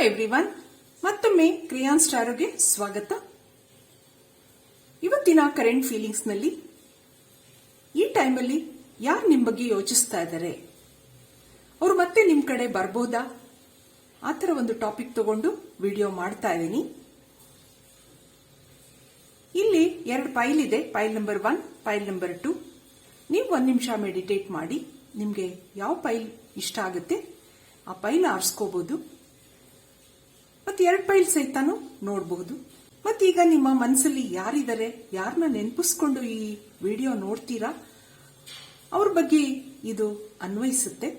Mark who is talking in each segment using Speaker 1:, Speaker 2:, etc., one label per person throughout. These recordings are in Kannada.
Speaker 1: ಎವ್ರಿವನ್, ಮತ್ತೊಮ್ಮೆ ಕ್ರಿಯಾನ್ ಸ್ಟಾರೋಗೆ ಸ್ವಾಗತ. ಇವತ್ತಿನ ಕರೆಂಟ್ ಫೀಲಿಂಗ್ಸ್ ನಲ್ಲಿ ಈ ಟೈಮಲ್ಲಿ ಯಾರು ನಿಮ್ಮ ಬಗ್ಗೆ ಯೋಚಿಸ್ತಾ ಇದ್ದಾರೆ, ಅವರು ಮತ್ತೆ ನಿಮ್ಮ ಕಡೆ ಬರ್ಬೋದಾ, ಆ ಥರ ಒಂದು ಟಾಪಿಕ್ ತಗೊಂಡು ವಿಡಿಯೋ ಮಾಡ್ತಾ ಇದ್ದೀನಿ. ಇಲ್ಲಿ 2 ಫೈಲ್ ಇದೆ, ಫೈಲ್ ನಂಬರ್ 1, ಫೈಲ್ ನಂಬರ್ 2. ನೀವು 1 ನಿಮಿಷ ಮೆಡಿಟೇಟ್ ಮಾಡಿ ನಿಮಗೆ ಯಾವ ಫೈಲ್ ಇಷ್ಟ ಆಗುತ್ತೆ ಆ ಫೈಲ್ ಆರಿಸ್ಕೋಬಹುದು. ಮತ್ತೆ 2 ಫೈಲ್ ಸಹಿತನೂ ನೋಡಬಹುದು. ಮತ್ತೀಗ ನಿಮ್ಮ ಮನಸ್ಸಲ್ಲಿ ಯಾರಿದ್ದಾರೆ, ಯಾರನ್ನ ನೆನಪಿಸ್ಕೊಂಡು ಈ ವಿಡಿಯೋ ನೋಡ್ತೀರಾ, ಅವ್ರ ಬಗ್ಗೆ ಇದು ಅನ್ವಯಿಸುತ್ತೆ.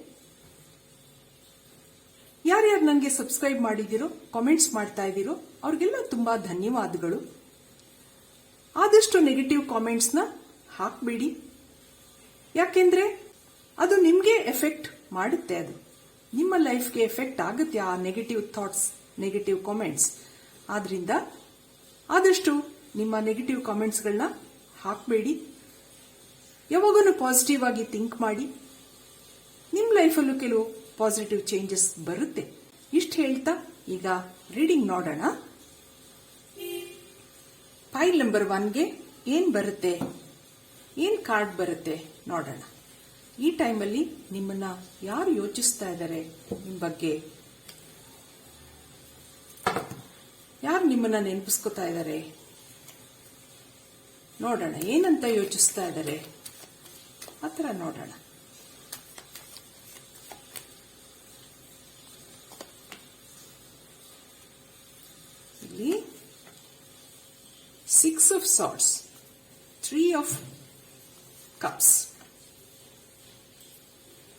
Speaker 1: ಯಾರ್ಯಾರು ನನಗೆ ಸಬ್ಸ್ಕ್ರೈಬ್ ಮಾಡಿದಿರೋ, ಕಾಮೆಂಟ್ಸ್ ಮಾಡ್ತಾ ಇದ್ದೀರೋ ಅವ್ರಿಗೆಲ್ಲ ತುಂಬಾ ಧನ್ಯವಾದಗಳು. ಆದಷ್ಟು ನೆಗೆಟಿವ್ ಕಾಮೆಂಟ್ಸ್ನ ಹಾಕಬೇಡಿ, ಯಾಕೆಂದ್ರೆ ಅದು ನಿಮಗೆ ಎಫೆಕ್ಟ್ ಮಾಡುತ್ತೆ. ಅದು ನಿಮ್ಮ ಲೈಫ್ಗೆ ಎಫೆಕ್ಟ್ ಆಗುತ್ತೆ, ಆ ನೆಗೆಟಿವ್ ಥಾಟ್ಸ್, ನೆಗೆಟಿವ್ ಕಾಮೆಂಟ್ಸ್. ಆದ್ರಿಂದ ಆದಷ್ಟು ನಿಮ್ಮ ನೆಗೆಟಿವ್ ಕಾಮೆಂಟ್ಸ್ಗಳನ್ನ ಹಾಕಬೇಡಿ. ಯಾವಾಗಲೂ ಪಾಸಿಟಿವ್ ಆಗಿ ಥಿಂಕ್ ಮಾಡಿ. ನಿಮ್ಮ ಲೈಫಲ್ಲೂ ಕೆಲವು ಪಾಸಿಟಿವ್ ಚೇಂಜಸ್ ಬರುತ್ತೆ. ಇಷ್ಟು ಹೇಳ್ತಾ ಈಗ ರೀಡಿಂಗ್ ನೋಡೋಣ. ಫೈಲ್ ನಂಬರ್ 1ಗೆ ಏನ್ ಬರುತ್ತೆ, ಏನ್ ಕಾರ್ಡ್ ಬರುತ್ತೆ ನೋಡೋಣ. ಈ ಟೈಮಲ್ಲಿ ನಿಮ್ಮನ್ನ ಯಾರು ಯೋಚಿಸ್ತಾ ಇದ್ದಾರೆ, ನಿಮ್ಮ ಬಗ್ಗೆ ಯಾರು ನಿಮ್ಮನ್ನ ನೆನಪಿಸ್ಕೊತಾ ಇದ್ದಾರೆ ನೋಡೋಣ. ಏನಂತ ಯೋಚಿಸ್ತಾ ಇದ್ದಾರೆ ಆ ಥರ ನೋಡೋಣ. ಇಲ್ಲಿ 6 of Swords, 3 of Cups,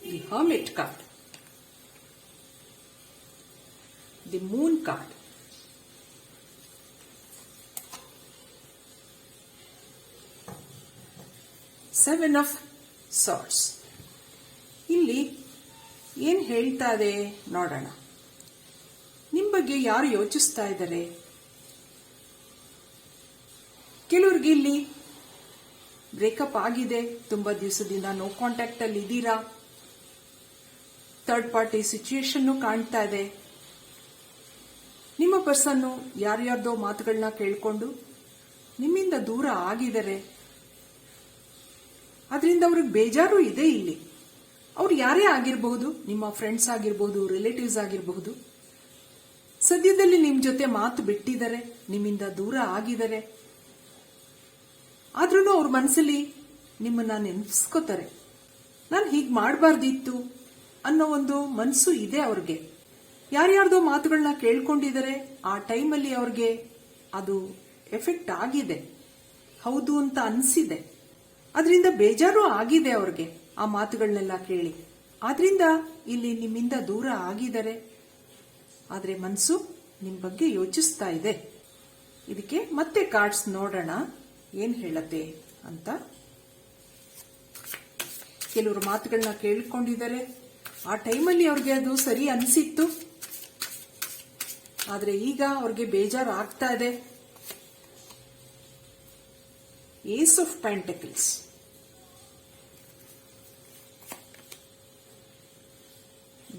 Speaker 1: the Hermit card, the Moon card, Seven of Swords. ಇಲ್ಲಿ ಏನ್ ಹೇಳ್ತಾ ಇದೆ ನೋಡೋಣ. ನಿಮ್ಮ ಬಗ್ಗೆ ಯಾರು ಯೋಚಿಸ್ತಾ ಇದ್ದಾರೆ. ಕೆಲವ್ರಿಗೆ ಇಲ್ಲಿ ಬ್ರೇಕಪ್ ಆಗಿದೆ, ತುಂಬಾ ದಿವಸದಿಂದ ನೋ ಕಾಂಟ್ಯಾಕ್ಟ್ ಅಲ್ಲಿ ಇದ್ದೀರಾ. ಥರ್ಡ್ ಪಾರ್ಟಿ ಸಿಚುಯೇಷನ್ ಕಾಣ್ತಾ ಇದೆ. ನಿಮ್ಮ ಪರ್ಸನ್ನು ಯಾರ್ಯಾರ್ದೋ ಮಾತುಗಳನ್ನ ಕೇಳಿಕೊಂಡು ನಿಮ್ಮಿಂದ ದೂರ ಆಗಿದ್ದಾರೆ. ಅದರಿಂದ ಅವ್ರಿಗೆ ಬೇಜಾರು ಇದೆ. ಇಲ್ಲಿ ಅವ್ರು ಯಾರೇ ಆಗಿರಬಹುದು, ನಿಮ್ಮ ಫ್ರೆಂಡ್ಸ್ ಆಗಿರಬಹುದು, ರಿಲೇಟಿವ್ಸ್ ಆಗಿರಬಹುದು. ಸದ್ಯದಲ್ಲಿ ನಿಮ್ ಜೊತೆ ಮಾತು ಬಿಟ್ಟಿದ್ದಾರೆ, ನಿಮ್ಮಿಂದ ದೂರ ಆಗಿದ್ದಾರೆ. ಆದ್ರೂ ಅವ್ರ ಮನಸ್ಸಲ್ಲಿ ನಿಮ್ಮನ್ನ ನೆನಪಿಸ್ಕೋತಾರೆ. ನಾನು ಹೀಗೆ ಮಾಡಬಾರ್ದಿತ್ತು ಅನ್ನೋ ಒಂದು ಮನಸ್ಸು ಇದೆ ಅವ್ರಿಗೆ. ಯಾರ್ಯಾರ್ದೋ ಮಾತುಗಳನ್ನ ಕೇಳ್ಕೊಂಡಿದ್ದಾರೆ, ಆ ಟೈಮಲ್ಲಿ ಅವ್ರಿಗೆ ಅದು ಎಫೆಕ್ಟ್ ಆಗಿದೆ, ಹೌದು ಅಂತ ಅನ್ಸಿದೆ. ಅದರಿಂದ ಬೇಜಾರು ಆಗಿದೆ ಅವ್ರಿಗೆ ಆ ಮಾತುಗಳನ್ನೆಲ್ಲ ಕೇಳಿ. ಆದ್ರಿಂದ ಇಲ್ಲಿ ನಿಮ್ಮಿಂದ ದೂರ ಆಗಿದ್ದಾರೆ, ಆದ್ರೆ ಮನಸ್ಸು ನಿಮ್ ಬಗ್ಗೆ ಯೋಚಿಸ್ತಾ ಇದೆ. ಇದಕ್ಕೆ ಮತ್ತೆ ಕಾರ್ಡ್ಸ್ ನೋಡೋಣ ಏನ್ ಹೇಳತ್ತೆ ಅಂತ. ಕೆಲವರು ಮಾತುಗಳನ್ನ ಕೇಳ್ಕೊಂಡಿದ್ದಾರೆ, ಆ ಟೈಮಲ್ಲಿ ಅವ್ರಿಗೆ ಅದು ಸರಿ ಅನಿಸಿತ್ತು, ಆದ್ರೆ ಈಗ ಅವ್ರಿಗೆ ಬೇಜಾರು ಆಗ್ತಾ ಇದೆ. Ace of Pentacles,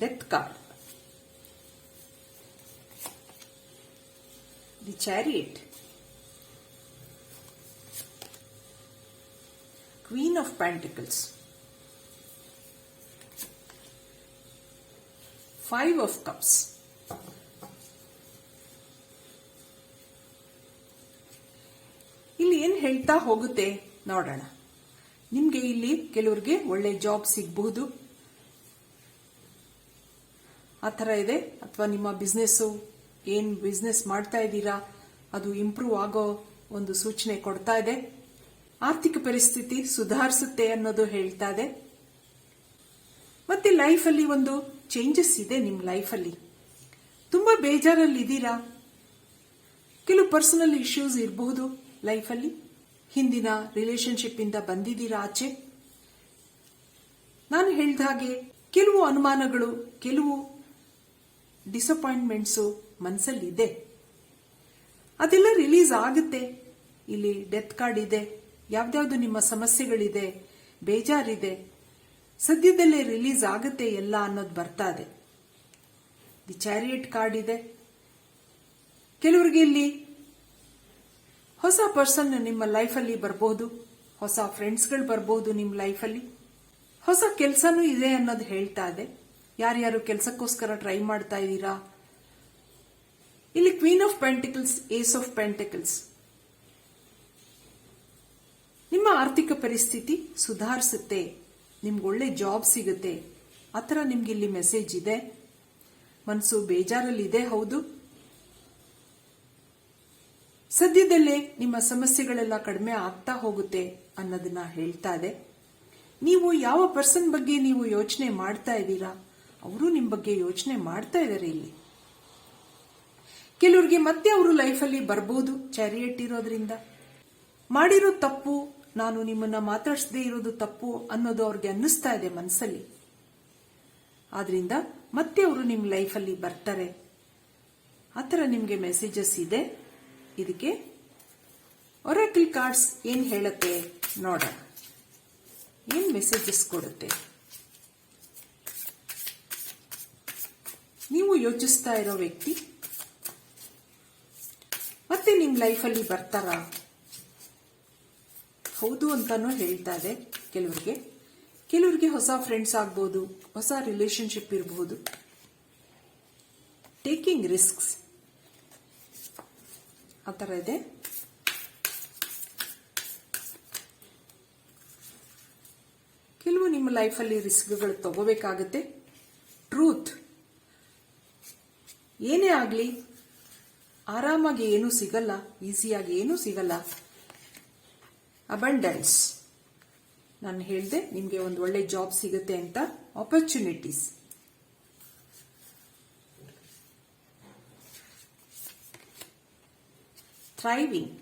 Speaker 1: Death card, the Chariot, Queen of Pentacles, 5 of Cups. ಇಲ್ಲಿ ಏನ್ ಹೇಳ್ತಾ ಹೋಗುತ್ತೆ ನೋಡೋಣ. ನಿಮ್ಗೆ ಇಲ್ಲಿ ಕೆಲವ್ರಿಗೆ ಒಳ್ಳೆ ಜಾಬ್ ಸಿಗಬಹುದು, ಆ ಥರ ಇದೆ. ಅಥವಾ ನಿಮ್ಮ ಬಿಸ್ನೆಸ್, ಏನ್ ಬಿಸ್ನೆಸ್ ಮಾಡ್ತಾ ಇದ್ದೀರಾ ಅದು ಇಂಪ್ರೂವ್ ಆಗೋ ಒಂದು ಸೂಚನೆ ಕೊಡ್ತಾ ಇದೆ. ಆರ್ಥಿಕ ಪರಿಸ್ಥಿತಿ ಸುಧಾರಿಸುತ್ತೆ ಅನ್ನೋದು ಹೇಳ್ತಾ ಇದೆ. ಮತ್ತೆ ಲೈಫಲ್ಲಿ ಒಂದು ಚೇಂಜಸ್ ಇದೆ. ನಿಮ್ಮ ಲೈಫಲ್ಲಿ ತುಂಬಾ ಬೇಜಾರಲ್ಲಿ ಇದ್ದೀರಾ. ಕೆಲವು ಪರ್ಸನಲ್ ಇಶ್ಯೂಸ್ ಇರಬಹುದು ಲೈಫಲ್ಲಿ. ಹಿಂದಿನ ರಿಲೇಶನ್ಶಿಪ್ ಇಂದ ಬಂದಿದ್ದೀರಾ ಆಚೆ. ನಾನು ಹೇಳಿದ ಹಾಗೆ ಕೆಲವು ಅನುಮಾನಗಳು, ಕೆಲವು ಡಿಸಪಾಯಿಂಟ್ಮೆಂಟ್ಸು ಮನಸ್ಸಲ್ಲಿ ಇದೆ. ಅದೆಲ್ಲ ರಿಲೀಸ್ ಆಗುತ್ತೆ. ಇಲ್ಲಿ ಡೆತ್ ಕಾರ್ಡ್ ಇದೆ. ಯಾವ್ದಾವ್ದು ನಿಮ್ಮ ಸಮಸ್ಯೆಗಳಿದೆ, ಬೇಜಾರಿದೆ, ಸದ್ಯದಲ್ಲೇ ರಿಲೀಸ್ ಆಗುತ್ತೆ ಎಲ್ಲ ಅನ್ನೋದು ಬರ್ತಾ ಇದೆ. ದಿ ಚಾರಿಯಟ್ ಕಾರ್ಡ್ ಇದೆ. ಕೆಲವರಿಗೆ ಇಲ್ಲಿ ಹೊಸ ಪರ್ಸನ್ ನಿಮ್ಮ ಲೈಫಲ್ಲಿ ಬರಬಹುದು, ಹೊಸ ಫ್ರೆಂಡ್ಸ್ಗಳು ಬರಬಹುದು ನಿಮ್ಮ ಲೈಫಲ್ಲಿ, ಹೊಸ ಕೆಲಸನೂ ಇದೆ ಅನ್ನೋದು ಹೇಳ್ತಾ ಇದೆ. ಯಾರ್ಯಾರು ಕೆಲಸಕ್ಕೋಸ್ಕರ ಟ್ರೈ ಮಾಡ್ತಾ ಇದ್ದೀರಾ? ಇಲ್ಲಿ queen of pentacles, ace of pentacles. ನಿಮ್ಮ ಆರ್ಥಿಕ ಪರಿಸ್ಥಿತಿ ಸುಧಾರಿಸುತ್ತೆ, ನಿಮ್ಗೆ ಒಳ್ಳೆ ಜಾಬ್ ಸಿಗುತ್ತೆ, ಆ ಥರ ನಿಮ್ಗೆ ಇಲ್ಲಿ ಮೆಸೇಜ್ ಇದೆ. ಮನಸ್ಸು ಬೇಜಾರಲ್ಲಿದೆ, ಹೌದು. ಸದ್ಯದಲ್ಲೇ ನಿಮ್ಮ ಸಮಸ್ಯೆಗಳೆಲ್ಲ ಕಡಿಮೆ ಆಗ್ತಾ ಹೋಗುತ್ತೆ ಅನ್ನೋದನ್ನ ಹೇಳ್ತಾ ಇದೆ. ನೀವು ಯಾವ ಪರ್ಸನ್ ಬಗ್ಗೆ ನೀವು ಯೋಚನೆ ಮಾಡ್ತಾ ಇದ್ದೀರಾ, ಅವರು ನಿಮ್ಮ ಬಗ್ಗೆ ಯೋಚನೆ ಮಾಡ್ತಾ ಇದ್ದಾರೆ ಇಲ್ಲಿ. ಕೆಲವರಿಗೆ ಮತ್ತೆ ಅವರು ಲೈಫಲ್ಲಿ ಬರ್ಬೋದು, ಚಾರಿಯಟ್ ಇರೋದ್ರಿಂದ. ಮಾಡಿರೋ ತಪ್ಪು, ನಾನು ನಿಮ್ಮನ್ನ ಮಾತಾಡಿಸದೇ ಇರೋದು ತಪ್ಪು ಅನ್ನೋದು ಅವ್ರಿಗೆ ಅನ್ನಿಸ್ತಾ ಇದೆ ಮನಸ್ಸಲ್ಲಿ. ಆದ್ರಿಂದ ಮತ್ತೆ ಅವರು ನಿಮ್ಮ ಲೈಫಲ್ಲಿ ಬರ್ತಾರೆ, ಆ ಥರ ನಿಮಗೆ ಮೆಸೇಜಸ್ ಇದೆ. ಇದಕ್ಕೆ ಒರಾಕಲ್ ಕಾರ್ಡ್ಸ್ ಏನ್ ಹೇಳುತ್ತೆ ನೋಡೋಣ, ಏನ್ ಮೆಸೇಜಸ್ ಕೊಡುತ್ತೆ. ನೀವು ಯೋಚಿಸ್ತಾ ಇರೋ ವ್ಯಕ್ತಿ ಮತ್ತೆ ನಿಮ್ ಲೈಫಲ್ಲಿ ಬರ್ತಾರಾ? ಹೌದು ಅಂತಾನೂ ಹೇಳ್ತಾ ಇದೆ. ಕೆಲವರಿಗೆ ಹೊಸ ಫ್ರೆಂಡ್ಸ್ ಆಗ್ಬೋದು, ಹೊಸ ರಿಲೇಶನ್ಶಿಪ್ ಇರಬಹುದು. ಟೇಕಿಂಗ್ ರಿಸ್ಕ್ಸ್ ಆ ಥರ ಇದೆ. ಕೆಲವು ನಿಮ್ಮ ಲೈಫಲ್ಲಿ ರಿಸ್ಕ್ಗಳು ತಗೋಬೇಕಾಗತ್ತೆ. ಟ್ರೂತ್, ಏನೇ ಆಗಲಿ ಆರಾಮಾಗಿ ಏನೂ ಸಿಗಲ್ಲ, ಈಸಿಯಾಗಿ ಏನೂ ಸಿಗಲ್ಲ. ಅಬಂಡೆನ್ಸ್, ನಾನು ಹೇಳಿದೆ ನಿಮಗೆ ಒಂದು ಒಳ್ಳೆ ಜಾಬ್ ಸಿಗುತ್ತೆ ಅಂತ. Opportunities, thriving,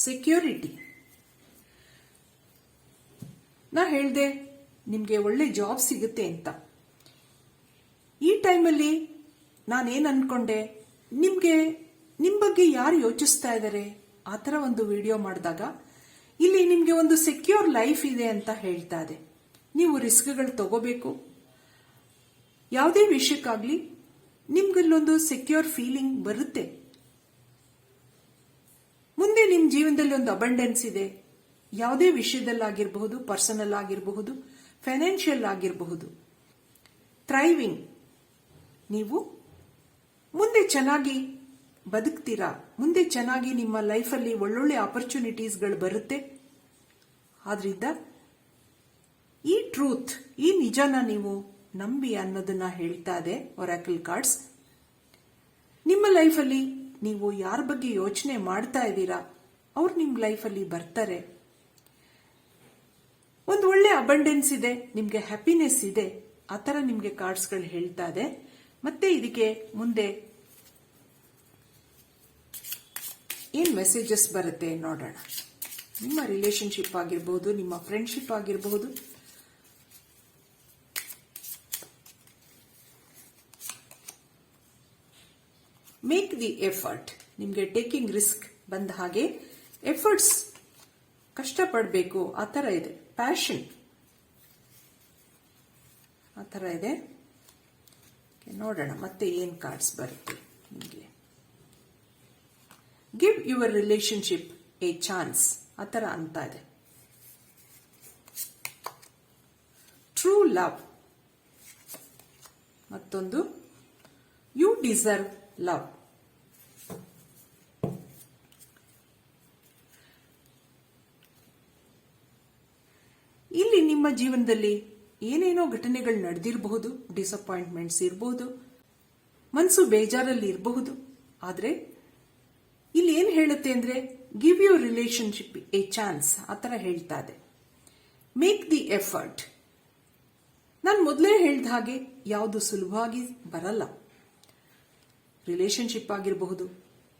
Speaker 1: security. ನಾ ಹೇಳಿದೆ ನಿಮಗೆ ಒಳ್ಳೆ ಜಾಬ್ ಸಿಗುತ್ತೆ ಅಂತ. ಈ ಟೈಮಲ್ಲಿ ನಾನೇನ್ ಅನ್ಕೊಂಡೆ, ನಿಮ್ ಬಗ್ಗೆ ಯಾರು ಯೋಚಿಸ್ತಾ ಇದ್ದಾರೆ ಆ ಥರ ಒಂದು ವಿಡಿಯೋ ಮಾಡಿದಾಗ ಇಲ್ಲಿ ನಿಮಗೆ ಒಂದು ಸೆಕ್ಯೂರ್ ಲೈಫ್ ಇದೆ ಅಂತ ಹೇಳ್ತಾ ಇದೆ. ನೀವು ರಿಸ್ಕ್ಗಳು ತಗೋಬೇಕು. ಯಾವುದೇ ವಿಷಯಕ್ಕಾಗ್ಲಿ ನಿಮ್ಗಲ್ಲೊಂದು ಸೆಕ್ಯೂರ್ ಫೀಲಿಂಗ್ ಬರುತ್ತೆ. ಮುಂದೆ ನಿಮ್ಮ ಜೀವನದಲ್ಲಿ ಒಂದು ಅಬಂಡೆನ್ಸ್ ಇದೆ. ಯಾವುದೇ ವಿಷಯದಲ್ಲಾಗಿರಬಹುದು, ಪರ್ಸನಲ್ ಆಗಿರಬಹುದು, ಫೈನಾನ್ಷಿಯಲ್ ಆಗಿರಬಹುದು. ಥ್ರೈವಿಂಗ್, ನೀವು ಮುಂದೆ ಚೆನ್ನಾಗಿ ಬದುಕ್ತೀರಾ, ಮುಂದೆ ಚೆನ್ನಾಗಿ ನಿಮ್ಮ ಲೈಫಲ್ಲಿ ಒಳ್ಳೊಳ್ಳೆ ಆಪರ್ಚುನಿಟೀಸ್ಗಳು ಬರುತ್ತೆ. ಆದ್ರಿಂದ ಈ ಟ್ರೂತ್, ಈ ನಿಜನ ನೀವು ನಂಬಿ ಅನ್ನೋದನ್ನ ಹೇಳ್ತಾ ಇದೆ ಒರಾಕಲ್ ಕಾರ್ಡ್ಸ್. ನಿಮ್ಮ ಲೈಫಲ್ಲಿ ನೀವು ಯಾರ ಬಗ್ಗೆ ಯೋಚನೆ ಮಾಡ್ತಾ ಇದ್ದೀರಾ, ಅವ್ರು ನಿಮ್ಮ ಲೈಫಲ್ಲಿ ಬರ್ತಾರೆ. ಒಂದು ಒಳ್ಳೆ ಅಬಂಡೆನ್ಸ್ ಇದೆ, ನಿಮ್ಗೆ ಹ್ಯಾಪಿನೆಸ್ ಇದೆ, ಆ ಥರ ನಿಮ್ಗೆ ಕಾರ್ಡ್ಸ್ಗಳು ಹೇಳ್ತಾ ಇದೆ. ಮತ್ತೆ ಇದಕ್ಕೆ ಮುಂದೆ ಏನ್ ಮೆಸೇಜಸ್ ಬರುತ್ತೆ ನೋಡೋಣ. ನಿಮ್ಮ ರಿಲೇಶನ್ಶಿಪ್ ಆಗಿರಬಹುದು, ನಿಮ್ಮ ಫ್ರೆಂಡ್ಶಿಪ್ ಆಗಿರಬಹುದು. ಮೇಕ್ ದಿ ಎಫರ್ಟ್, ನಿಮ್ಗೆ ಟೇಕಿಂಗ್ ರಿಸ್ಕ್ ಬಂದ ಹಾಗೆ ಎಫರ್ಟ್ಸ್, ಕಷ್ಟಪಡಬೇಕು, ಆ ಥರ ಇದೆ. ಪ್ಯಾಷನ್, ಆ ಥರ ಇದೆ. ನೋಡೋಣ ಮತ್ತೆ ಏನ್ ಕಾರ್ಡ್ಸ್ ಬರುತ್ತೆ ನಿಮಗೆ. Give your relationship A chance, ಆ ಥರ ಅಂತ ಇದೆ. ಟ್ರೂ ಲವ್, ಮತ್ತೊಂದು ಯು ಡಿಸರ್ವ್ ಲವ್. ಇಲ್ಲಿ ನಿಮ್ಮ ಜೀವನದಲ್ಲಿ ಏನೇನೋ ಘಟನೆಗಳು ನಡೆದಿರಬಹುದು, ಡಿಸಪಾಯಿಂಟ್ಮೆಂಟ್ಸ್ ಇರಬಹುದು, ಮನಸ್ಸು ಬೇಜಾರಲ್ಲಿ ಇರಬಹುದು. ಆದ್ರೆ ಇಲ್ಲಿ ಏನ್ ಹೇಳುತ್ತೆ ಅಂದ್ರೆ give your relationship A chance, ಆ ಥರ ಹೇಳ್ತಾ ಇದೆ. Make the effort. ನಾನು ಮೊದಲೇ ಹೇಳಿದ ಹಾಗೆ ಯಾವುದು ಸುಲಭವಾಗಿ ಬರಲ್ಲ. ರಿಲೇಶನ್ಶಿಪ್ ಆಗಿರಬಹುದು,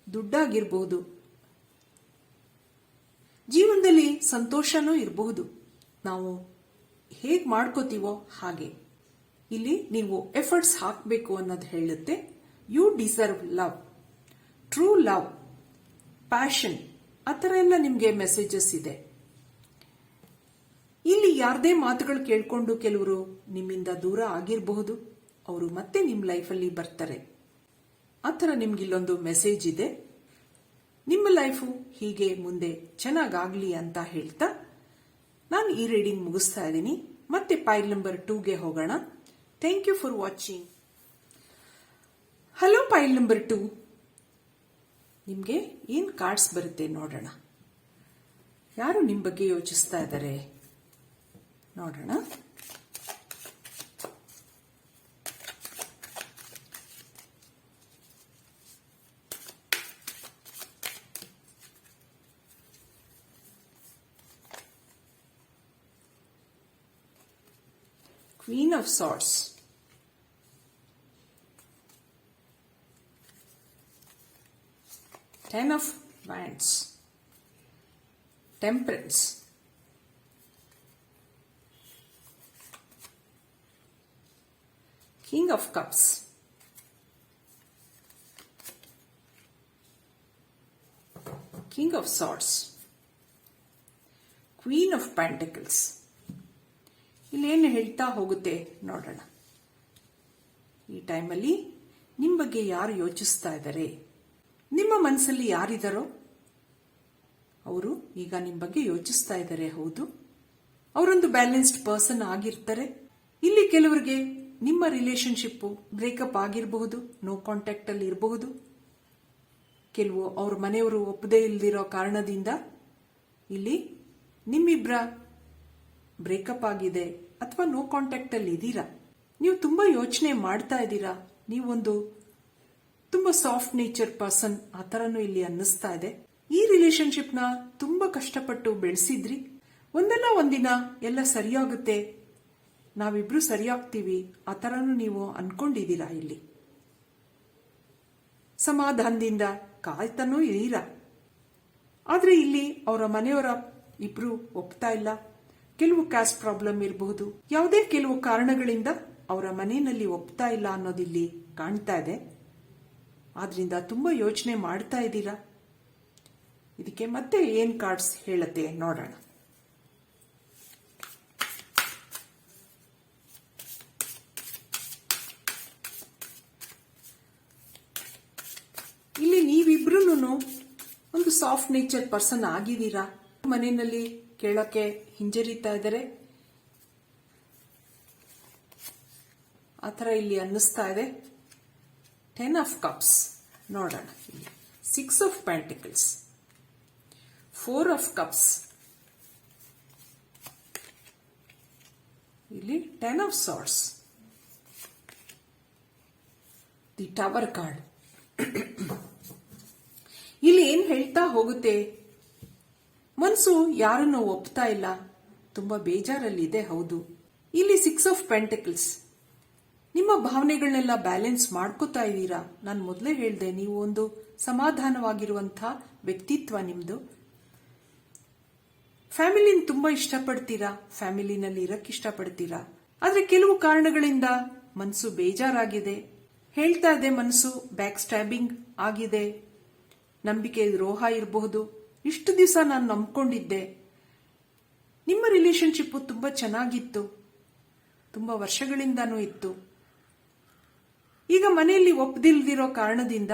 Speaker 1: ದುಡ್ಡಾಗಿರಬಹುದು, ಜೀವನದಲ್ಲಿ ಸಂತೋಷನೂ ಇರಬಹುದು. ನಾವು ಹೇಗ್ ಮಾಡ್ಕೋತೀವೋ ಹಾಗೆ ಇಲ್ಲಿ ನೀವು ಎಫರ್ಟ್ಸ್ ಹಾಕಬೇಕು ಅನ್ನೋದು ಹೇಳುತ್ತೆ. You deserve love, true love, passion, ಆ ಥರ ಎಲ್ಲ ನಿಮಗೆ ಮೆಸೇಜಸ್ ಇದೆ. ಇಲ್ಲಿ ಯಾರದೇ ಮಾತುಗಳು ಕೇಳ್ಕೊಂಡು ಕೆಲವರು ನಿಮ್ಮಿಂದ ದೂರ ಆಗಿರಬಹುದು. ಅವರು ಮತ್ತೆ ನಿಮ್ಮ ಲೈಫಲ್ಲಿ ಬರ್ತಾರೆ. ಆ ಥರ ನಿಮ್ಗಿಲ್ಲೊಂದು ಮೆಸೇಜ್ ಇದೆ. ನಿಮ್ಮ ಲೈಫು ಹೀಗೆ ಮುಂದೆ ಚೆನ್ನಾಗಾಗ್ಲಿ ಅಂತ ಹೇಳ್ತಾ ನಾನು ಈ ರೀಡಿಂಗ್ ಮುಗಿಸ್ತಾ ಇದ್ದೀನಿ. ಮತ್ತೆ ಪೈಲ್ ನಂಬರ್ 2ಗೆ ಹೋಗೋಣ. Thank you for watching. Hello file number 2, ನಿಮಗೆ ಏನು ಕಾರ್ಡ್ಸ್ ಬರುತ್ತೆ ನೋಡೋಣ. ಯಾರು ನಿಮ್ಮ ಬಗ್ಗೆ ಯೋಚಿಸ್ತಾ ಇದ್ದಾರೆ ನೋಡೋಣ. Queen of Swords, Ten of Wands, Temperance, King of Cups, King of Swords, Queen of Pentacles. ಇಲ್ಲೇನು ಹೇಳ್ತಾ ಹೋಗುತ್ತೆ ನೋಡೋಣ. ಈ ಟೈಮಲ್ಲಿ ನಿಮ್ಮ ಬಗ್ಗೆ ಯಾರು ಯೋಚಿಸ್ತಾ ಇದ್ದಾರೆ, ನಿಮ್ಮ ಮನಸ್ಸಲ್ಲಿ ಯಾರಿದ್ದಾರೋ ಅವರು ಈಗ ನಿಮ್ಮ ಬಗ್ಗೆ ಯೋಚಿಸ್ತಾ ಇದ್ದಾರೆ. ಹೌದು, ಅವರೊಂದು ಬ್ಯಾಲೆನ್ಸ್ಡ್ ಪರ್ಸನ್ ಆಗಿರ್ತಾರೆ. ಇಲ್ಲಿ ಕೆಲವರಿಗೆ ನಿಮ್ಮ ರಿಲೇಶನ್ಶಿಪ್ ಬ್ರೇಕಪ್ ಆಗಿರಬಹುದು, ನೋ ಕಾಂಟ್ಯಾಕ್ಟ್ ಅಲ್ಲಿ ಇರಬಹುದು. ಕೆಲವು ಅವ್ರ ಮನೆಯವರು ಒಪ್ಪದೇ ಇಲ್ದಿರೋ ಕಾರಣದಿಂದ ಇಲ್ಲಿ ನಿಮ್ಮಿಬ್ಬರ ಬ್ರೇಕಪ್ ಆಗಿದೆ ಅಥವಾ ನೋ ಕಾಂಟ್ಯಾಕ್ಟ್ ಅಲ್ಲಿ ಇದ್ದೀರಾ. ನೀವು ತುಂಬಾ ಯೋಚನೆ ಮಾಡ್ತಾ ಇದ್ದೀರಾ. ನೀವೊಂದು ತುಂಬಾ ಸಾಫ್ಟ್ ನೇಚರ್ ಪರ್ಸನ್ ಆ ಥರನೂ ಇಲ್ಲಿ ಅನ್ನಿಸ್ತಾ ಇದೆ. ಈ ರಿಲೇಶನ್ಶಿಪ್ ನ ತುಂಬಾ ಕಷ್ಟಪಟ್ಟು ಬೆಳೆಸಿದ್ರಿ. ಒಂದಲ್ಲ ಒಂದಿನ ಎಲ್ಲ ಸರಿಯಾಗುತ್ತೆ, ನಾವಿಬ್ರು ಸರಿಯಾಗ್ತೀವಿ ಆ ಥರನೂ ನೀವು ಅನ್ಕೊಂಡಿದ್ದೀರಾ. ಇಲ್ಲಿ ಸಮಾಧಾನದಿಂದ ಕಾಯ್ತಾನೂ ಇದ್ದೀರಾ. ಆದ್ರೆ ಇಲ್ಲಿ ಅವರ ಮನೆಯವರ ಇಬ್ರು ಒಪ್ತಾ ಇಲ್ಲ. ಕೆಲವು ಕ್ಯಾಸ್ಟ್ ಪ್ರಾಬ್ಲಮ್ ಇರಬಹುದು, ಯಾವುದೇ ಕೆಲವು ಕಾರಣಗಳಿಂದ ಅವರ ಮನೆಯಲ್ಲಿ ಒಪ್ತಾ ಇಲ್ಲ ಅನ್ನೋದಿಲ್ಲಿ ಕಾಣ್ತಾ ಇದೆ. ಆದ್ರಿಂದ ತುಂಬಾ ಯೋಚನೆ ಮಾಡ್ತಾ ಇದ್ದೀರಾ. ಇದಕ್ಕೆ ಮತ್ತೆ ಏನ್ ಕಾರ್ಡ್ಸ್ ಹೇಳುತ್ತೆ ನೋಡೋಣ. ಇಲ್ಲಿ ನೀವಿಬ್ರು ಒಂದು ಸಾಫ್ಟ್ ನೇಚರ್ ಪರ್ಸನ್ ಆಗಿದ್ದೀರಾ. ಮನೆಯಲ್ಲಿ ಕೇಳಕ್ಕೆ ಹಿಂಜರಿತಾ ಇದ್ದಾರೆ ಆ ಥರ ಇಲ್ಲಿ ಅನ್ನಿಸ್ತಾ ಇದೆ. 10 of Cups ನೋಡೋಣ. 6 of Pentacles, 4 of Cups, ಇಲ್ಲಿ 10 of Swords, the tower card. ಇಲ್ಲಿ ಏನ್ ಹೇಳ್ತಾ ಹೋಗುತ್ತೆ, ಮನಸ್ಸು ಯಾರನ್ನು ಒಪ್ತಾ ಇಲ್ಲ, ತುಂಬಾ ಬೇಜಾರಲ್ಲಿದೆ. ಹೌದು, ಇಲ್ಲಿ 6 of Pentacles, ನಿಮ್ಮ ಭಾವನೆಗಳನ್ನೆಲ್ಲ ಬ್ಯಾಲೆನ್ಸ್ ಮಾಡ್ಕೋತಾ ಇದ್ದೀರಾ. ನಾನು ಮೊದಲೇ ಹೇಳ್ದೆ, ನೀವು ಒಂದು ಸಮಾಧಾನವಾಗಿರುವಂತಹ ವ್ಯಕ್ತಿತ್ವ ನಿಮ್ದು. ಫ್ಯಾಮಿಲಿನ ತುಂಬಾ ಇಷ್ಟಪಡ್ತೀರಾ, ಫ್ಯಾಮಿಲಿನಲ್ಲಿ ಇರಕ್ಕೆ ಇಷ್ಟಪಡ್ತೀರಾ. ಆದ್ರೆ ಕೆಲವು ಕಾರಣಗಳಿಂದ ಮನಸ್ಸು ಬೇಜಾರಾಗಿದೆ. ಹೇಳ್ತಾ ಇದೆ ಮನಸ್ಸು ಬ್ಯಾಕ್ ಸ್ಟ್ಯಾಬಿಂಗ್ ಆಗಿದೆ, ನಂಬಿಕೆ ದ್ರೋಹ ಇರಬಹುದು. ಇಷ್ಟು ದಿವಸ ನಾನು ನಂಬ್ಕೊಂಡಿದ್ದೆ, ನಿಮ್ಮ ರಿಲೇಶನ್ಶಿಪ್ ತುಂಬಾ ಚೆನ್ನಾಗಿತ್ತು, ತುಂಬಾ ವರ್ಷಗಳಿಂದಾನೂ ಇತ್ತು. ಈಗ ಮನೆಯಲ್ಲಿ ಒಪ್ಪದಿಲ್ದಿರೋ ಕಾರಣದಿಂದ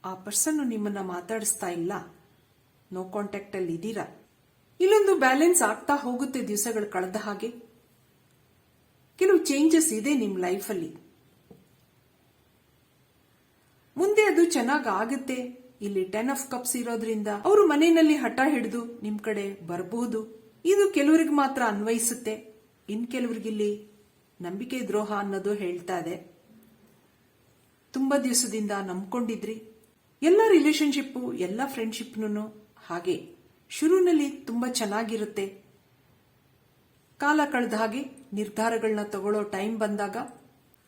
Speaker 1: ಆ ಪರ್ಸನ್ ನಿಮ್ಮನ್ನ ಮಾತಾಡಿಸ್ತಾ ಇಲ್ಲ, ನೋ ಕಾಂಟ್ಯಾಕ್ಟ್ ಅಲ್ಲಿ ಇದ್ದೀರಾ. ಇಲ್ಲೊಂದು ಬ್ಯಾಲೆನ್ಸ್ ಆಗ್ತಾ ಹೋಗುತ್ತೆ ದಿವಸಗಳು ಕಳೆದ ಹಾಗೆ. ಕೆಲವು ಚೇಂಜಸ್ ಇದೆ ನಿಮ್ಮ ಲೈಫಲ್ಲಿ, ಮುಂದೆ ಅದು ಚೆನ್ನಾಗಿ ಆಗುತ್ತೆ. ಇಲ್ಲಿ 10 of Cups ಇರೋದ್ರಿಂದ ಅವರು ಮನೆಯಲ್ಲಿ ಹಠ ಹಿಡಿದು ನಿಮ್ ಕಡೆ ಬರಬಹುದು. ಇದು ಕೆಲವರಿಗೆ ಮಾತ್ರ ಅನ್ವಯಿಸುತ್ತೆ, ಇನ್ ಕೆಲವರಿಗಿಲ್ಲಿ ನಂಬಿಕೆ ದ್ರೋಹ ಅನ್ನೋದು ಹೇಳ್ತಾ ಇದೆ. ತುಂಬಾ ದಿವಸದಿಂದ ನಂಬ್ಕೊಂಡಿದ್ರಿ. ಎಲ್ಲ ರಿಲೇಶನ್ಶಿಪ್, ಎಲ್ಲ ಫ್ರೆಂಡ್ಶಿಪ್ನು ಹಾಗೆ ಶುರುವಿನಲ್ಲಿ ತುಂಬಾ ಚೆನ್ನಾಗಿರುತ್ತೆ. ಕಾಲ ಕಳೆದ ಹಾಗೆ ನಿರ್ಧಾರಗಳನ್ನ ತಗೊಳ್ಳೋ ಟೈಮ್ ಬಂದಾಗ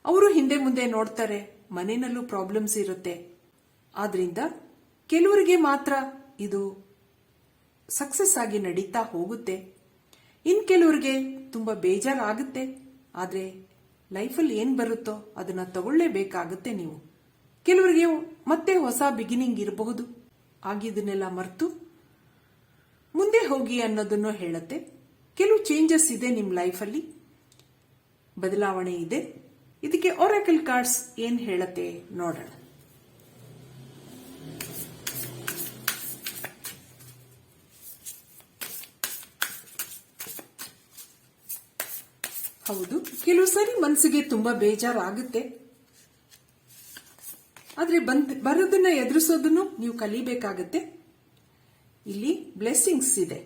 Speaker 1: ಅವರು ಹಿಂದೆ ಮುಂದೆ ನೋಡ್ತಾರೆ, ಮನೆಯಲ್ಲೂ ಪ್ರಾಬ್ಲಮ್ಸ್ ಇರುತ್ತೆ. ಆದ್ರಿಂದ ಕೆಲವರಿಗೆ ಮಾತ್ರ ಇದು ಸಕ್ಸಸ್ ಆಗಿ ನಡೀತಾ ಹೋಗುತ್ತೆ. ಇನ್ ಕೆಲವರಿಗೆ ತುಂಬಾ ಬೇಜಾರಾಗುತ್ತೆ. ಆದ್ರೆ ಲೈಫಲ್ಲಿ ಏನ್ ಬರುತ್ತೋ ಅದನ್ನ ತಗೊಳ್ಳೇಬೇಕಾಗುತ್ತೆ ನೀವು. ಕೆಲವರಿಗೆ ಮತ್ತೆ ಹೊಸ ಬಿಗಿನಿಂಗ್ ಇರಬಹುದು. ಆಗಿದ್ದನ್ನೆಲ್ಲ ಮರೆತು ಮುಂದೆ ಹೋಗಿ ಅನ್ನೋದನ್ನು ಹೇಳುತ್ತೆ. ಕೆಲವು ಚೇಂಜಸ್ ಇದೆ ನಿಮ್ಮ ಲೈಫಲ್ಲಿ, ಬದಲಾವಣೆ ಇದೆ. ಇದಕ್ಕೆ ಒರಾಕಲ್ ಕಾರ್ಡ್ಸ್ ಏನ್ ಹೇಳತ್ತೆ ನೋಡೋಣ. ಹೌದು, ಕೆಲವು ಸರಿ ಮನಸ್ಸಿಗೆ ತುಂಬಾ ಬೇಜಾರಾಗುತ್ತೆ. ಆದ್ರೆ ಬರೋದನ್ನ ಎದುರಿಸೋದನ್ನು ನೀವು ಕಲಿಬೇಕಾಗತ್ತೆ. ಇಲ್ಲಿ ಬ್ಲೆಸ್ಸಿಂಗ್ಸ್ ಇದೆ,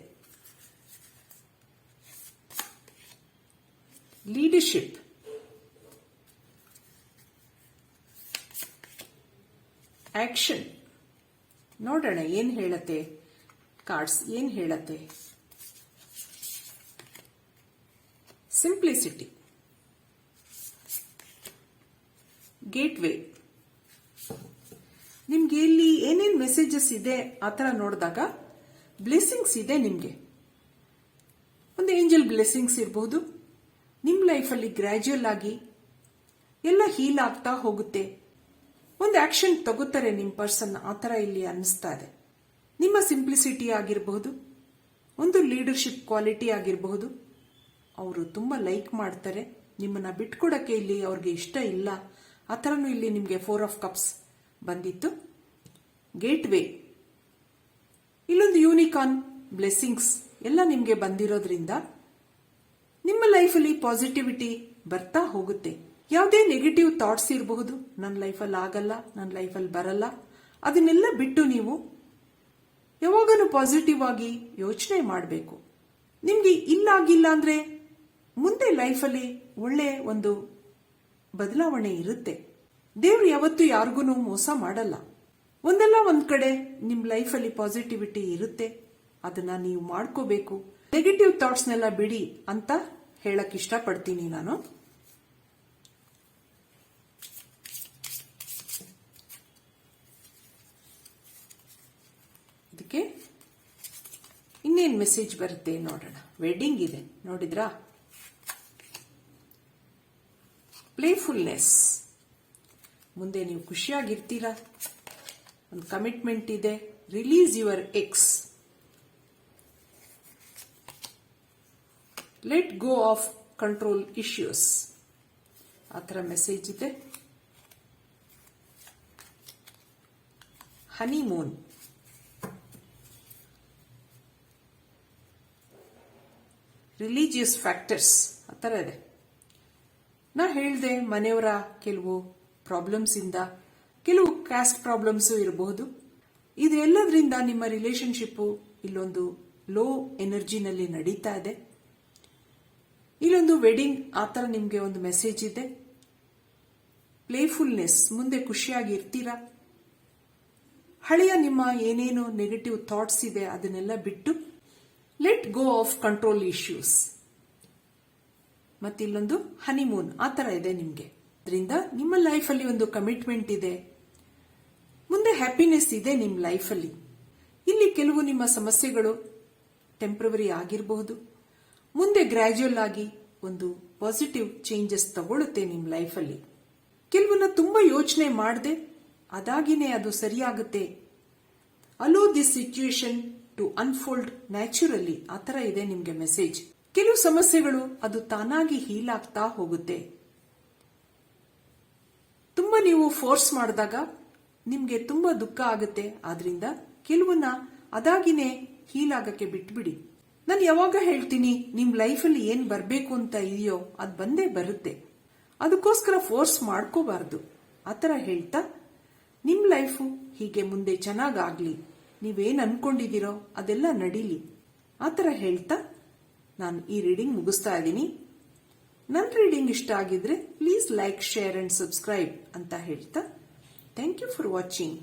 Speaker 1: ಲೀಡರ್ಶಿಪ್, ಆಕ್ಷನ್. ನೋಡೋಣ ಏನ್ ಹೇಳತ್ತೆ ಕಾರ್ಡ್ಸ್, ಏನ್ ಹೇಳತ್ತೆ. Simplicity, gateway. ನಿಮ್ಗೆ ಇಲ್ಲಿ ಏನೇನ್ ಮೆಸೇಜಸ್ ಇದೆ ಆತರ ನೋಡಿದಾಗ ಬ್ಲೆಸ್ಸಿಂಗ್ಸ್ ಇದೆ. ನಿಮ್ಗೆ ಒಂದು ಏಂಜಲ್ ಬ್ಲೆಸ್ಸಿಂಗ್ಸ್ ಇರಬಹುದು. ನಿಮ್ ಲೈಫಲ್ಲಿ ಗ್ರಾಜುಯಲ್ ಆಗಿ ಎಲ್ಲ ಹೀಲ್ ಆಗ್ತಾ ಹೋಗುತ್ತೆ. ಒಂದು ಆಕ್ಷನ್ ತಗೋತಾರೆ ನಿಮ್ ಪರ್ಸನ್, ಆತರ ಇಲ್ಲಿ ಅನಿಸ್ತಾ ಇದೆ. ನಿಮ್ಮ ಸಿಂಪ್ಲಿಸಿಟಿ ಆಗಿರಬಹುದು, ಒಂದು ಲೀಡರ್ಶಿಪ್ ಕ್ವಾಲಿಟಿ ಆಗಿರಬಹುದು. ಅವರು ತುಂಬಾ ಲೈಕ್ ಮಾಡ್ತಾರೆ ನಿಮ್ಮನ್ನ. ಬಿಟ್ಕೊಡಕ್ಕೆ ಇಲ್ಲಿ ಅವ್ರಿಗೆ ಇಷ್ಟ ಇಲ್ಲ. ಆ ಥರನೂ ಇಲ್ಲಿ ನಿಮಗೆ 4 ಆಫ್ ಕಪ್ಸ್ ಬಂದಿತ್ತು. ಗೇಟ್ವೇ, ಇಲ್ಲೊಂದು ಯೂನಿಕಾರ್ನ್ ಬ್ಲೆಸ್ಸಿಂಗ್ಸ್ ಎಲ್ಲ ನಿಮಗೆ ಬಂದಿರೋದ್ರಿಂದ ನಿಮ್ಮ ಲೈಫಲ್ಲಿ ಪಾಸಿಟಿವಿಟಿ ಬರ್ತಾ ಹೋಗುತ್ತೆ. ಯಾವುದೇ ನೆಗೆಟಿವ್ ಥಾಟ್ಸ್ ಇರಬಹುದು, ನನ್ನ ಲೈಫಲ್ಲಿ ಆಗಲ್ಲ, ನನ್ನ ಲೈಫಲ್ಲಿ ಬರಲ್ಲ, ಅದನ್ನೆಲ್ಲ ಬಿಟ್ಟು ನೀವು ಯಾವಾಗಲೂ ಪಾಸಿಟಿವ್ ಆಗಿ ಯೋಚನೆ ಮಾಡಬೇಕು. ನಿಮ್ಗೆ ಇಲ್ಲಾಗಿಲ್ಲ ಅಂದ್ರೆ ಮುಂದೆ ಲೈಫಲ್ಲಿ ಒಳ್ಳೆ ಒಂದು ಬದಲಾವಣೆ ಇರುತ್ತೆ. ದೇವ್ರು ಯಾವತ್ತೂ ಯಾರಿಗೂ ಮೋಸ ಮಾಡಲ್ಲ. ಒಂದಲ್ಲ ಒಂದ್ ಕಡೆ ನಿಮ್ ಲೈಫಲ್ಲಿ ಪಾಸಿಟಿವಿಟಿ ಇರುತ್ತೆ, ಅದನ್ನ ನೀವು ಮಾಡ್ಕೋಬೇಕು. ನೆಗೆಟಿವ್ ಥಾಟ್ಸ್ನೆಲ್ಲ ಬಿಡಿ ಅಂತ ಹೇಳಕ್ ಇಷ್ಟಪಡ್ತೀನಿ ನಾನು. ಇದಕ್ಕೆ ಇನ್ನೇನ್ ಮೆಸೇಜ್ ಬರುತ್ತೆ ನೋಡೋಣ. ವೆಡ್ಡಿಂಗ್ ಇದೆ, ನೋಡಿದ್ರಾ? ಪ್ಲೇಫುಲ್ನೆಸ್, ಮುಂದೆ ನೀವು ಖುಷಿಯಾಗಿರ್ತೀರಾ. ಒಂದು ಕಮಿಟ್ಮೆಂಟ್ ಇದೆ. Release your X, let go of control issues, ಆ ಥರ ಮೆಸೇಜ್ ಇದೆ. ಹನಿಮೂನ್, ರಿಲಿಜಿಯಸ್ ಫ್ಯಾಕ್ಟರ್ಸ್, ಆ ಥರ ಇದೆ. ನಾ ಹೇಳ್ದೆ ಮನೆಯವರ ಕೆಲವು ಪ್ರಾಬ್ಲಮ್ಸ್ ಇಂದ, ಕೆಲವು ಕ್ಯಾಸ್ಟ್ ಪ್ರಾಬ್ಲಮ್ಸ್ ಇರಬಹುದು. ಇದೆಲ್ಲದರಿಂದ ನಿಮ್ಮ ರಿಲೇಶನ್ಶಿಪ್ ಇಲ್ಲೊಂದು ಲೋ ಎನರ್ಜಿನಲ್ಲಿ ನಡೀತಾ ಇದೆ. ಇಲ್ಲೊಂದು ವೆಡ್ಡಿಂಗ್, ಆ ಥರ ನಿಮಗೆ ಒಂದು ಮೆಸೇಜ್ ಇದೆ. ಪ್ಲೇಫುಲ್ನೆಸ್, ಮುಂದೆ ಖುಷಿಯಾಗಿ ಇರ್ತೀರಾ. ಹಳೆಯ ನಿಮ್ಮ ಏನೇನು ನೆಗೆಟಿವ್ ಥಾಟ್ಸ್ ಇದೆ ಅದನ್ನೆಲ್ಲ ಬಿಟ್ಟು let go of control issues. ಮತ್ತಿಲ್ಲೊಂದು ಹನಿಮೂನ್, ಆ ಥರ ಇದೆ ನಿಮಗೆ. ಅದರಿಂದ ನಿಮ್ಮ ಲೈಫಲ್ಲಿ ಒಂದು ಕಮಿಟ್ಮೆಂಟ್ ಇದೆ. ಮುಂದೆ ಹ್ಯಾಪಿನೆಸ್ ಇದೆ ನಿಮ್ಮ ಲೈಫಲ್ಲಿ. ಇಲ್ಲಿ ಕೆಲವು ನಿಮ್ಮ ಸಮಸ್ಯೆಗಳು ಟೆಂಪ್ರವರಿ ಆಗಿರಬಹುದು. ಮುಂದೆ ಗ್ರಾಜುಯಲ್ ಆಗಿ ಒಂದು ಪಾಸಿಟಿವ್ ಚೇಂಜಸ್ ತಗೊಳುತ್ತೆ ನಿಮ್ಮ ಲೈಫಲ್ಲಿ. ಕೆಲವನ್ನ ತುಂಬಾ ಯೋಚನೆ ಮಾಡದೆ ಅದಾಗಿನೇ ಅದು ಸರಿಯಾಗುತ್ತೆ. Allow this situation to unfold naturally, ಆ ಥರ ಇದೆ ನಿಮಗೆ ಮೆಸೇಜ್. ಕೆಲವು ಸಮಸ್ಯೆಗಳು ಅದು ತಾನಾಗಿ ಹೀಲ್ ಆಗ್ತಾ ಹೋಗುತ್ತೆ. ತುಂಬಾ ನೀವು ಫೋರ್ಸ್ ಮಾಡಿದಾಗ ನಿಮ್ಗೆ ತುಂಬಾ ದುಃಖ ಆಗುತ್ತೆ. ಆದ್ರಿಂದ ಕೆಲವನ್ನ ಅದಾಗಿನೇ ಹೀಲ್ ಆಗಕ್ಕೆ ಬಿಟ್ಬಿಡಿ. ನಾನು ಯಾವಾಗ ಹೇಳ್ತೀನಿ ನಿಮ್ ಲೈಫಲ್ಲಿ ಏನ್ ಬರ್ಬೇಕು ಅಂತ ಇದೆಯೋ ಅದು ಬಂದೇ ಬರುತ್ತೆ. ಅದಕ್ಕೋಸ್ಕರ ಫೋರ್ಸ್ ಮಾಡ್ಕೋಬಾರ್ದು. ಆ ಥರ ಹೇಳ್ತಾ ನಿಮ್ ಲೈಫು ಹೀಗೆ ಮುಂದೆ ಚೆನ್ನಾಗಾಗ್ಲಿ, ನೀವೇನ್ ಅನ್ಕೊಂಡಿದ್ದೀರೋ ಅದೆಲ್ಲ ನಡೀಲಿ, ಆ ಥರ ಹೇಳ್ತಾ ನಾನು ಈ ರೀಡಿಂಗ್ ಮುಗಿಸ್ತಾ ಇದ್ದೀನಿ. ನನ್ನ ರೀಡಿಂಗ್ ಇಷ್ಟ ಆಗಿದ್ರೆ please like, share and subscribe ಅಂತ ಹೇಳ್ತಾ ಥ್ಯಾಂಕ್ ಯು ಫಾರ್ ವಾಚಿಂಗ್.